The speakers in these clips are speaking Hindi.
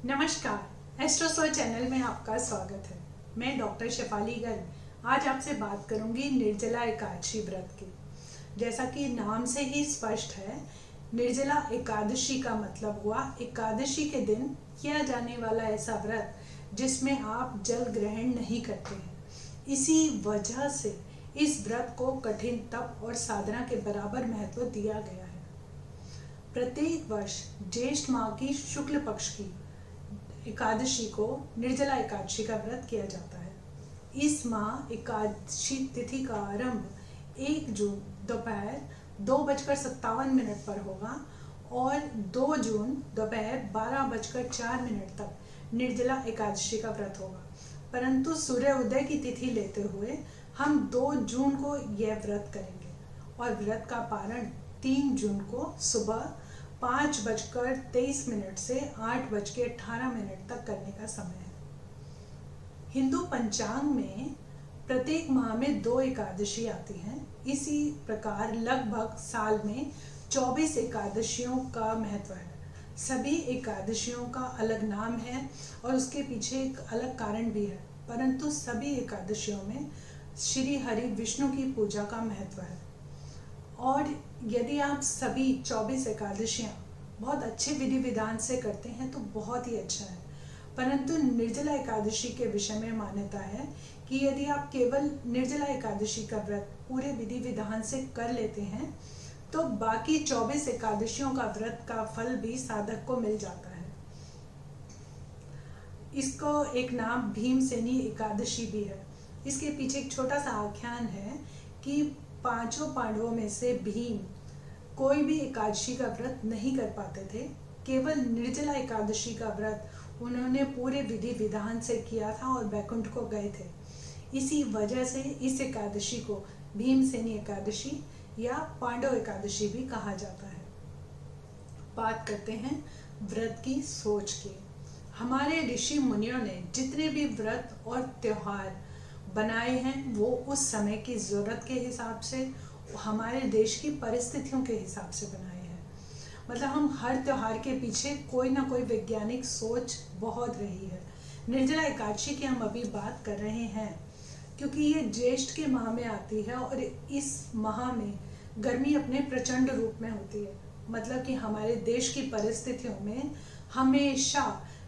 नमस्कार, एस्ट्रोसो चैनल में आपका स्वागत है। मैं डॉक्टर शेफाली गर्ग आज आपसे बात करूंगी निर्जला एकादशी व्रत की। जैसा कि नाम से ही स्पष्ट है, निर्जला एकादशी का मतलब हुआ एकादशी के दिन किया जाने वाला ऐसा व्रत जिसमें आप जल ग्रहण नहीं करते हैं। इसी वजह से इस व्रत को कठिन तप और साधना के बराबर महत्व दिया गया है। प्रत्येक वर्ष ज्येष्ठ माह की शुक्ल पक्ष की एकादशी को निर्जला एकादशी का व्रत किया जाता है। इस माह एकादशी तिथि का आरंभ 1 जून दोपहर 2:57 पर होगा और 2 जून दोपहर 12:04 तक निर्जला एकादशी का व्रत होगा। परंतु सूर्य उदय की तिथि लेते हुए हम 2 जून को यह व्रत करेंगे और व्रत का पारण 3 जून को सुबह 5:23 से 8:18 तक करने का समय है। हिंदू पंचांग में प्रत्येक माह में 2 एकादशी आती हैं। इसी प्रकार लगभग साल में 24 एकादशियों का महत्व है। सभी एकादशियों का अलग नाम है और उसके पीछे एक अलग कारण भी है, परंतु सभी एकादशियों में श्री हरि विष्णु की पूजा का महत्व है। और यदि आप सभी 24 एकादशियाँ बहुत अच्छे विधि विधान से करते हैं तो बहुत ही अच्छा है। परंतु निर्जला एकादशी के विषय में मान्यता है कि यदि आप केवल निर्जला एकादशी का व्रत पूरे विधि विधान से कर लेते हैं तो बाकी 24 एकादशियों का व्रत का फल भी साधक को मिल जाता है। इसको एक नाम भीमसेनी एकादशी भी है। इसके पीछे एक छोटा सा आख्यान है कि 5 पांडवों में से भीम कोई भी एकादशी का व्रत नहीं कर पाते थे। केवल निर्जला एकादशी का व्रत उन्होंने पूरे विधि विधान से किया था और वैकुंठ को गए थे। इसी वजह से इस एकादशी को भीमसेनी एकादशी या पांडव एकादशी भी कहा जाता है। बात करते हैं व्रत की सोच की। हमारे ऋषि मुनियों ने जितने भी व्रत और त्योहार बनाए हैं वो उस समय की ज़रूरत के हिसाब से, हमारे देश की परिस्थितियों के हिसाब से बनाए हैं। मतलब हम हर त्योहार के पीछे कोई ना कोई वैज्ञानिक सोच बहुत रही है। निर्जला एकादशी की हम अभी बात कर रहे हैं क्योंकि ये ज्येष्ठ के माह में आती है और इस माह में गर्मी अपने प्रचंड रूप में होती है। मतलब कि हमारे देश की परिस्थितियों में हमेशा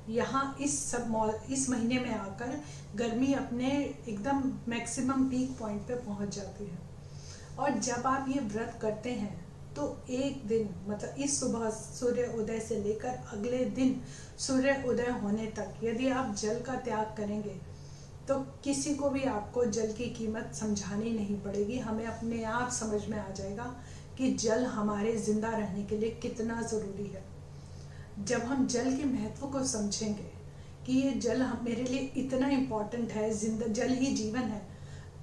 यहाँ इस महीने में आकर गर्मी अपने एकदम मैक्सिमम पीक पॉइंट पे पहुँच जाती है। और जब आप ये व्रत करते हैं तो एक दिन मतलब इस सुबह सूर्य उदय से लेकर अगले दिन सूर्य उदय होने तक यदि आप जल का त्याग करेंगे तो किसी को भी आपको जल की कीमत समझानी नहीं पड़ेगी। हमें अपने आप समझ में आ जाएगा कि जल हमारे जिंदा रहने के लिए कितना ज़रूरी है। जब हम जल के महत्व को समझेंगे कि ये जल मेरे लिए इतना इम्पोर्टेंट है, जल ही जीवन है,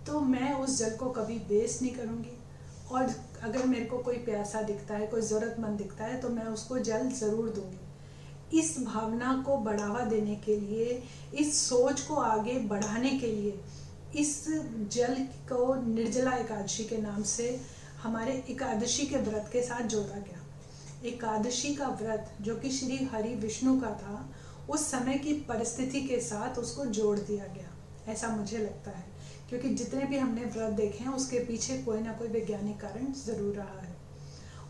तो मैं उस जल को कभी वेस्ट नहीं करूँगी। और अगर मेरे को कोई प्यासा दिखता है, कोई ज़रूरतमंद दिखता है तो मैं उसको जल ज़रूर दूँगी। इस भावना को बढ़ावा देने के लिए, इस सोच को आगे बढ़ाने के लिए इस जल को निर्जला एकादशी के नाम से हमारे एकादशी के व्रत के साथ जोड़ा गया। एकादशी का व्रत जो कि श्री हरि विष्णु का था, उस समय की परिस्थिति के साथ उसको जोड़ दिया गया, ऐसा मुझे लगता है। क्योंकि जितने भी हमने व्रत देखे हैं उसके पीछे कोई ना कोई वैज्ञानिक कारण ज़रूर रहा है।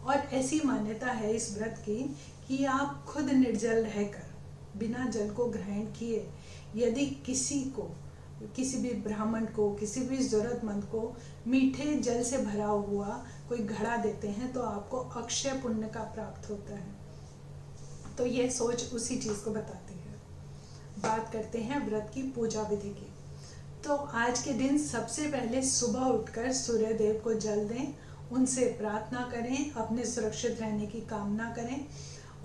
और ऐसी मान्यता है इस व्रत की कि आप खुद निर्जल रहकर बिना जल को ग्रहण किए यदि किसी भी ब्राह्मण को, किसी भी ज़रूरतमंद को मीठे जल से भरा हुआ कोई घड़ा देते हैं तो आपको अक्षय पुण्य का प्राप्त होता है। तो यह सोच उसी चीज़ को बताती है। बात करते हैं व्रत की पूजा विधि की। तो आज के दिन सबसे पहले सुबह उठकर सूर्य देव को जल दें, उनसे प्रार्थना करें, अपने सुरक्षित रहने की कामना करें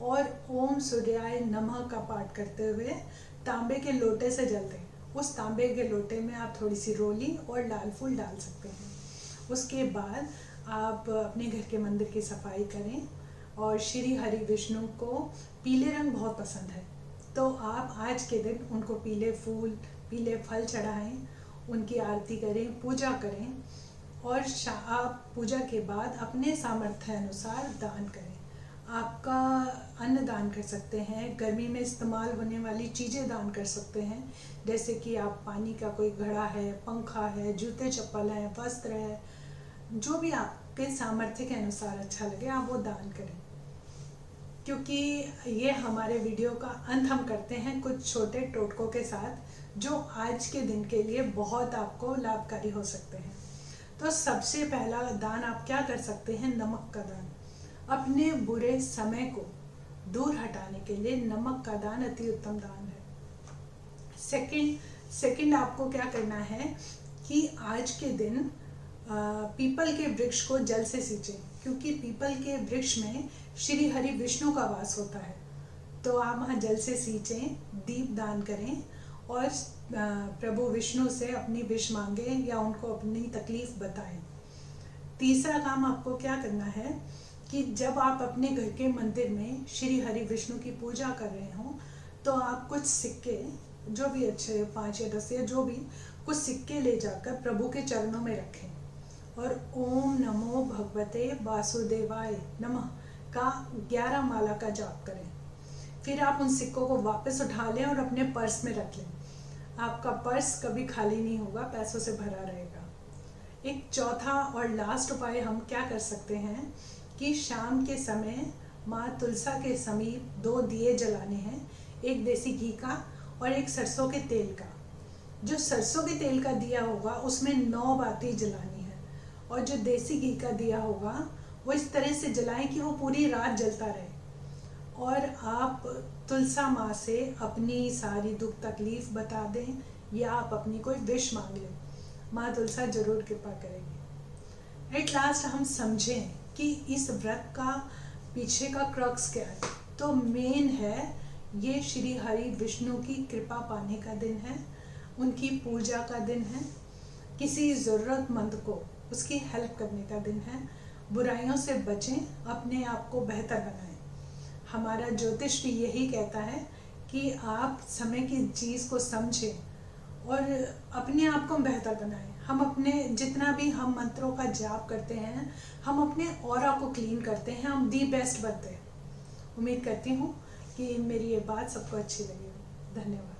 और ओम सूर्याय नमः का पाठ करते हुए तांबे के लोटे से जल दें। उस तांबे के लोटे में आप थोड़ी सी रोली और लाल फूल डाल सकते हैं। उसके बाद आप अपने घर के मंदिर की सफाई करें और श्री हरि विष्णु को पीले रंग बहुत पसंद है तो आप आज के दिन उनको पीले फूल, पीले फल चढ़ाएं, उनकी आरती करें, पूजा करें और आप पूजा के बाद अपने सामर्थ्य अनुसार दान करें। आपका अन्न दान कर सकते हैं, गर्मी में इस्तेमाल होने वाली चीज़ें दान कर सकते हैं, जैसे कि आप पानी का कोई घड़ा है, पंखा है, जूते चप्पल हैं, वस्त्र है, जो भी आपके सामर्थ्य के अनुसार अच्छा लगे आप वो दान करें। क्योंकि ये हमारे वीडियो का अंत हम करते हैं कुछ छोटे टोटकों के साथ जो आज के दिन के लिए बहुत आपको लाभकारी हो सकते हैं। तो सबसे पहला दान आप क्या कर सकते हैं, नमक का दान। अपने बुरे समय को दूर हटाने के लिए नमक का दान अति उत्तम दान है। सेकंड आपको क्या करना है कि आज के दिन पीपल के वृक्ष को जल से सींचें, क्योंकि पीपल के वृक्ष में श्री हरि विष्णु का वास होता है। तो आप वहाँ जल से सींचें, दीप दान करें और प्रभु विष्णु से अपनी विश मांगें या उनको अपनी तकलीफ बताएं। तीसरा काम आपको क्या करना है कि जब आप अपने घर के मंदिर में श्री हरि विष्णु की पूजा कर रहे हो तो आप कुछ सिक्के, जो भी अच्छे 5 या 10 या जो भी कुछ सिक्के ले जाकर प्रभु के चरणों में रखें और ओम नमो भगवते वासुदेवाय नमः का 11 माला का जाप करें। फिर आप उन सिक्कों को वापस उठा लें और अपने पर्स में रख लें। आपका पर्स कभी खाली नहीं होगा, पैसों से भरा रहेगा। एक चौथा और लास्ट उपाय हम क्या कर सकते हैं कि शाम के समय माँ तुलसा के समीप 2 दिए जलाने हैं, एक देसी घी का और एक सरसों के तेल का। जो सरसों के तेल का दिया होगा उसमें 9 बाती जलानी है और जो देसी घी का दिया होगा वो इस तरह से जलाएं कि वो पूरी रात जलता रहे। और आप तुलसा माँ से अपनी सारी दुख तकलीफ बता दें या आप अपनी कोई विश मांग लें, माँ तुलसा जरूर कृपा करेगी। एट लास्ट हम समझें कि इस व्रत का पीछे का क्रक्स क्या है। तो मेन है ये श्री हरि विष्णु की कृपा पाने का दिन है, उनकी पूजा का दिन है, किसी ज़रूरतमंद को उसकी हेल्प करने का दिन है। बुराइयों से बचें, अपने आप को बेहतर बनाएं। हमारा ज्योतिष भी यही कहता है कि आप समय की चीज़ को समझें और अपने आप को बेहतर बनाएं। हम अपने जितना भी हम मंत्रों का जाप करते हैं, हम अपने ऑरा को क्लीन करते हैं, हम दी बेस्ट बनते हैं। उम्मीद करती हूँ कि मेरी ये बात सबको अच्छी लगी। धन्यवाद।